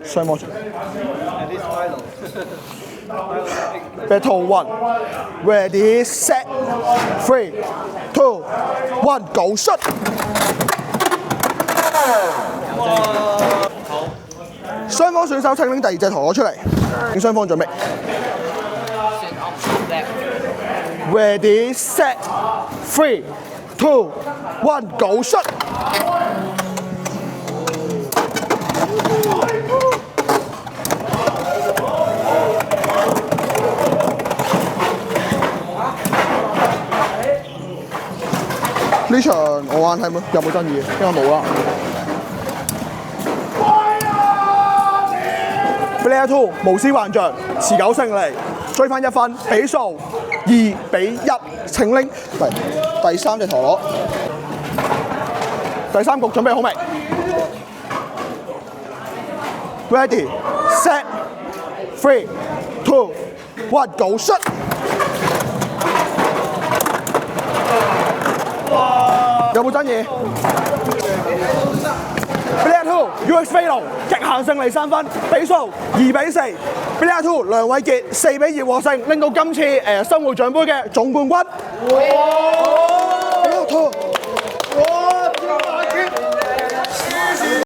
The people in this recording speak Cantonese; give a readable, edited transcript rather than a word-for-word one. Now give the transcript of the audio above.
雙方準備。Battle 1 ready set 3 2 1 go shot。雙方選手請拎第二隻陀螺出嚟，請雙方準備。Ready set 3 2 1 go shot。呢場我玩睇有冇爭議？應該冇啦。Player 2無師幻象，持久勝利，追翻1分，比數2比1，請拎第三隻陀螺。第三局準備好未 ？Ready set 3 2 1 go shot。有冇爭議 ？Player 2 UX 飛龍極限勝利3分，比數2比4。Player 2梁偉傑4比2獲勝，拎到今次生活獎杯嘅總冠軍。Player 2